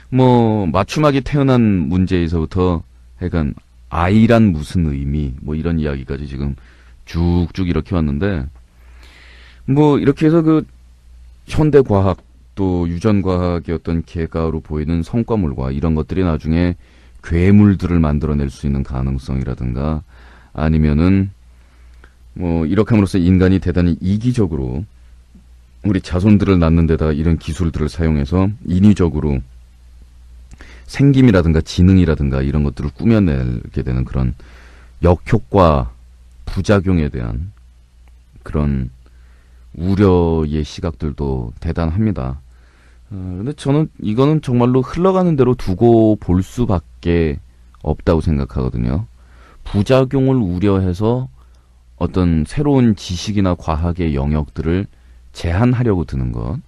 뭐 맞춤하게 태어난 문제에서부터 약간 아이란 무슨 의미 뭐 이런 이야기까지 지금 쭉쭉 이렇게 왔는데, 뭐 이렇게 해서 그 현대 과학 또 유전 과학의 어떤 개가로 보이는 성과물과 이런 것들이 나중에 괴물들을 만들어낼 수 있는 가능성이라든가, 아니면은 뭐 이렇게 함으로써 인간이 대단히 이기적으로 우리 자손들을 낳는 데다 이런 기술들을 사용해서 인위적으로 생김이라든가 지능이라든가 이런 것들을 꾸며내게 되는 그런 역효과, 부작용에 대한 그런 우려의 시각들도 대단합니다. 근데 저는 이거는 정말로 흘러가는 대로 두고 볼 수밖에 없다고 생각하거든요. 부작용을 우려해서 어떤 새로운 지식이나 과학의 영역들을 제한하려고 드는 것.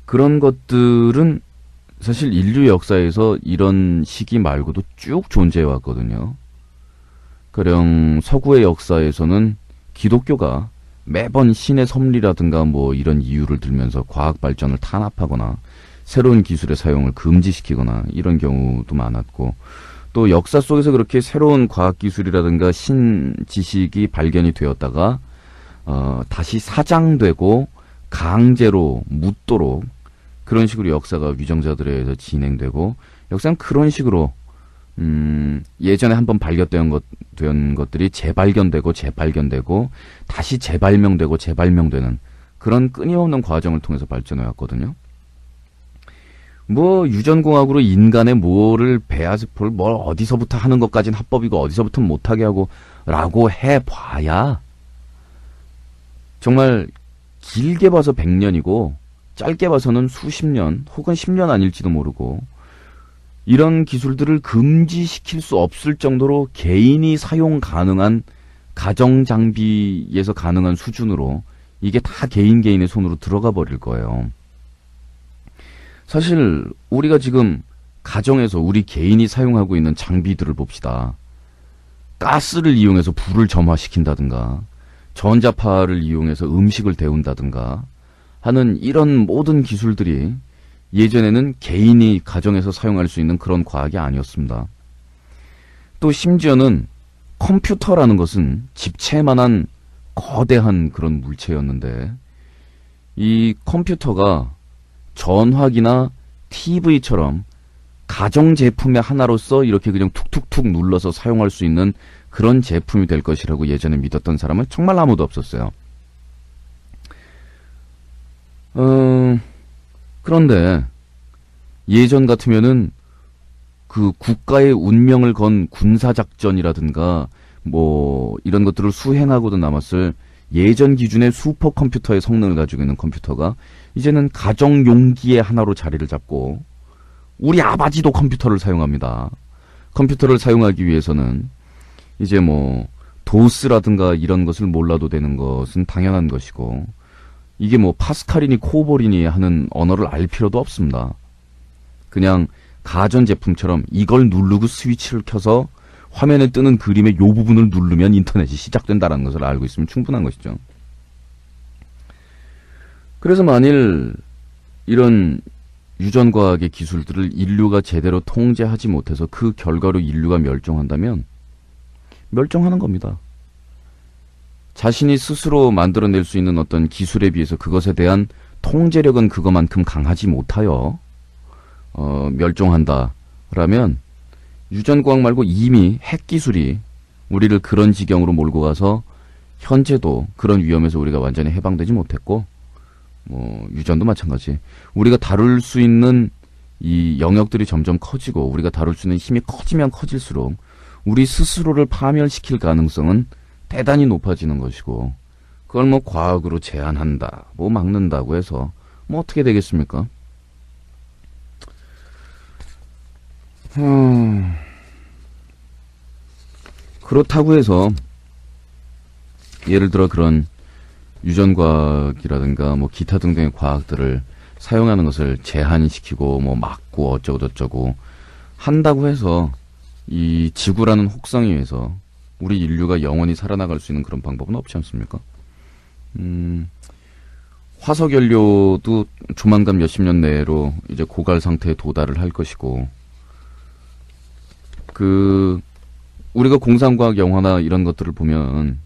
그런 것들은 사실 인류 역사에서 이런 시기 말고도 쭉 존재해 왔거든요. 가령 서구의 역사에서는 기독교가 매번 신의 섭리라든가 뭐 이런 이유를 들면서 과학 발전을 탄압하거나 새로운 기술의 사용을 금지시키거나 이런 경우도 많았고, 또 역사 속에서 그렇게 새로운 과학 기술이라든가 신지식이 발견이 되었다가 다시 사장되고 강제로 묻도록 그런 식으로 역사가 위정자들에 의해서 진행되고, 역사는 그런 식으로 예전에 한번 발견된 것들이 재발견되고 재발견되고 다시 재발명되고 재발명되는 그런 끊임없는 과정을 통해서 발전해 왔거든요. 뭐 유전공학으로 인간의 뭐를 배아스포를 뭘 어디서부터 하는 것까지는 합법이고 어디서부터 못하게 하고 라고 해봐야 정말 길게 봐서 100년이고 짧게 봐서는 수십 년 혹은 10년 아닐지도 모르고, 이런 기술들을 금지시킬 수 없을 정도로 개인이 사용 가능한 가정장비에서 가능한 수준으로 이게 다 개인의 손으로 들어가 버릴 거예요. 사실 우리가 지금 가정에서 우리 개인이 사용하고 있는 장비들을 봅시다. 가스를 이용해서 불을 점화시킨다든가 전자파를 이용해서 음식을 데운다든가 하는 이런 모든 기술들이 예전에는 개인이 가정에서 사용할 수 있는 그런 과학이 아니었습니다. 또 심지어는 컴퓨터라는 것은 집채만한 거대한 그런 물체였는데, 이 컴퓨터가 전화기나 TV처럼 가정제품의 하나로서 이렇게 그냥 툭툭툭 눌러서 사용할 수 있는 그런 제품이 될 것이라고 예전에 믿었던 사람은 정말 아무도 없었어요. 그런데 예전 같으면은 그 국가의 운명을 건 군사작전이라든가 뭐 이런 것들을 수행하고도 남았을 예전 기준의 슈퍼컴퓨터의 성능을 가지고 있는 컴퓨터가 이제는 가정 용기의 하나로 자리를 잡고, 우리 아버지도 컴퓨터를 사용합니다. 컴퓨터를 사용하기 위해서는 이제 뭐 도스라든가 이런 것을 몰라도 되는 것은 당연한 것이고, 이게 뭐 파스칼이니 코볼이니 하는 언어를 알 필요도 없습니다. 그냥 가전제품처럼 이걸 누르고 스위치를 켜서 화면에 뜨는 그림의 요 부분을 누르면 인터넷이 시작된다는 것을 알고 있으면 충분한 것이죠. 그래서 만일 이런 유전과학의 기술들을 인류가 제대로 통제하지 못해서 그 결과로 인류가 멸종한다면 멸종하는 겁니다. 자신이 스스로 만들어낼 수 있는 어떤 기술에 비해서 그것에 대한 통제력은 그것만큼 강하지 못하여 멸종한다라면, 유전과학 말고 이미 핵기술이 우리를 그런 지경으로 몰고 가서 현재도 그런 위험에서 우리가 완전히 해방되지 못했고, 뭐 유전도 마찬가지. 우리가 다룰 수 있는 이 영역들이 점점 커지고 우리가 다룰 수 있는 힘이 커지면 커질수록 우리 스스로를 파멸시킬 가능성은 대단히 높아지는 것이고, 그걸 뭐 과학으로 제한한다, 뭐 막는다고 해서 뭐 어떻게 되겠습니까? 그렇다고 해서 예를 들어 그런 유전과학이라든가 뭐 기타 등등의 과학들을 사용하는 것을 제한시키고 뭐 막고 어쩌고 저쩌고 한다고 해서 이 지구라는 혹성 위에서 우리 인류가 영원히 살아나갈 수 있는 그런 방법은 없지 않습니까? 화석 연료도 조만간 몇십 년 내로 이제 고갈 상태에 도달을 할 것이고, 우리가 공상과학 영화나 이런 것들을 보면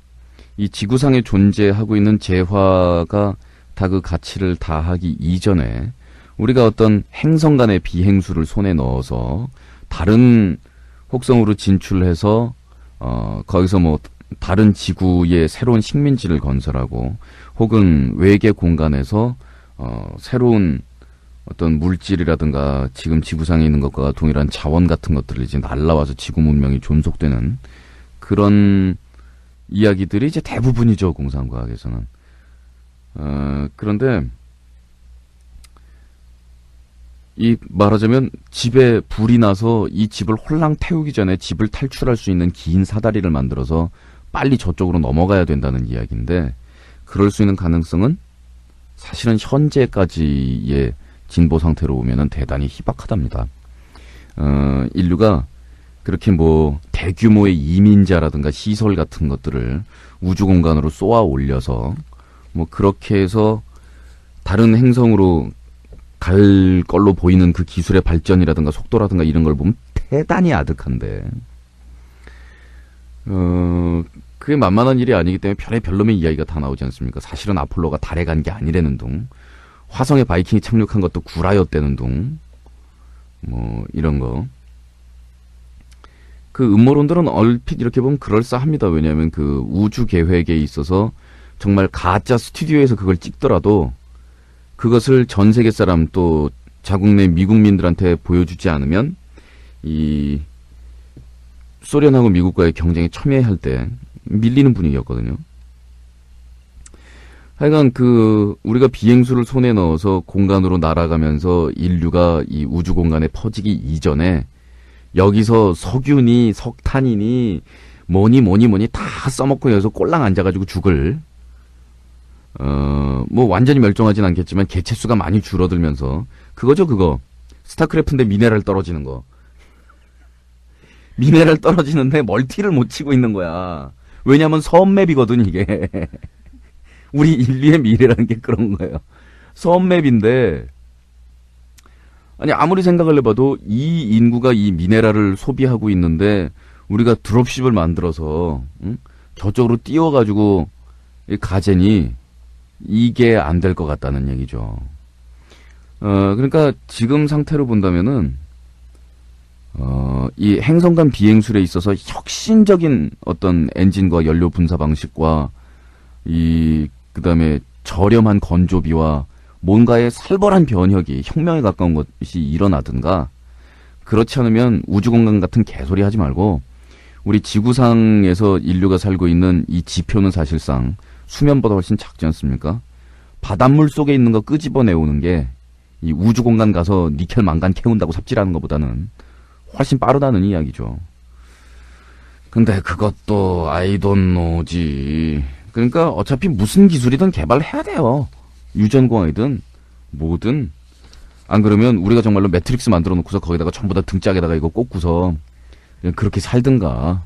이 지구상에 존재하고 있는 재화가 다 그 가치를 다하기 이전에 우리가 어떤 행성 간의 비행수를 손에 넣어서 다른 혹성으로 진출해서 거기서 뭐 다른 지구의 새로운 식민지를 건설하고, 혹은 외계 공간에서 새로운 어떤 물질이라든가 지금 지구상에 있는 것과 동일한 자원 같은 것들을 이제 날라와서 지구 문명이 존속되는 그런 이야기들이 이제 대부분이죠, 공상과학에서는. 그런데 이 말하자면 집에 불이 나서 이 집을 홀랑 태우기 전에 집을 탈출할 수 있는 긴 사다리를 만들어서 빨리 저쪽으로 넘어가야 된다는 이야기인데, 그럴 수 있는 가능성은 사실은 현재까지의 진보 상태로 보면은 대단히 희박하답니다. 인류가 그렇게 뭐 대규모의 이민자라든가 시설 같은 것들을 우주 공간으로 쏘아 올려서 뭐 그렇게 해서 다른 행성으로 갈 걸로 보이는 그 기술의 발전이라든가 속도라든가 이런 걸 보면 대단히 아득한데, 그게 만만한 일이 아니기 때문에 별의 별놈의 이야기가 다 나오지 않습니까? 사실은 아폴로가 달에 간 게 아니라는 둥, 화성에 바이킹이 착륙한 것도 구라였다는 둥, 뭐 이런 거. 그 음모론들은 얼핏 이렇게 보면 그럴싸합니다. 왜냐하면 그 우주 계획에 있어서 정말 가짜 스튜디오에서 그걸 찍더라도 그것을 전 세계 사람 또 자국 내 미국민들한테 보여주지 않으면 이 소련하고 미국과의 경쟁에 첨예할 때 밀리는 분위기였거든요. 하여간 우리가 비행수를 손에 넣어서 공간으로 날아가면서 인류가 이 우주 공간에 퍼지기 이전에 여기서 석유니 석탄이니 뭐니 다 써먹고 여기서 꼴랑 앉아가지고 죽을, 뭐 완전히 멸종하진 않겠지만 개체수가 많이 줄어들면서, 그거죠, 그거. 스타크래프트인데 미네랄 떨어지는 거. 미네랄 떨어지는데 멀티를 못 치고 있는 거야. 왜냐면 섬맵이거든, 이게. 우리 인류의 미래라는 게 그런 거예요. 섬맵인데, 아니, 아무리 생각을 해봐도 이 인구가 이 미네랄을 소비하고 있는데, 우리가 드롭십을 만들어서, 저쪽으로 띄워가지고, 가재니, 이게 안 될 것 같다는 얘기죠. 그러니까 지금 상태로 본다면은, 이 행성 간 비행술에 있어서 혁신적인 어떤 엔진과 연료 분사 방식과 그다음에 저렴한 건조비와 뭔가의 살벌한 변혁이, 혁명에 가까운 것이 일어나든가, 그렇지 않으면 우주공간 같은 개소리 하지 말고 우리 지구상에서 인류가 살고 있는 이 지표는 사실상 수면보다 훨씬 작지 않습니까? 바닷물 속에 있는 거 끄집어내오는 게 이 우주공간 가서 니켈 망간 캐운다고 삽질하는 것보다는 훨씬 빠르다는 이야기죠. 근데 그것도 I don't know지. 그러니까 어차피 무슨 기술이든 개발해야 돼요. 유전공학이든 뭐든. 안 그러면 우리가 정말로 매트릭스 만들어 놓고서 거기다가 전부 다 등짝에다가 이거 꽂고서 그냥 그렇게 살든가.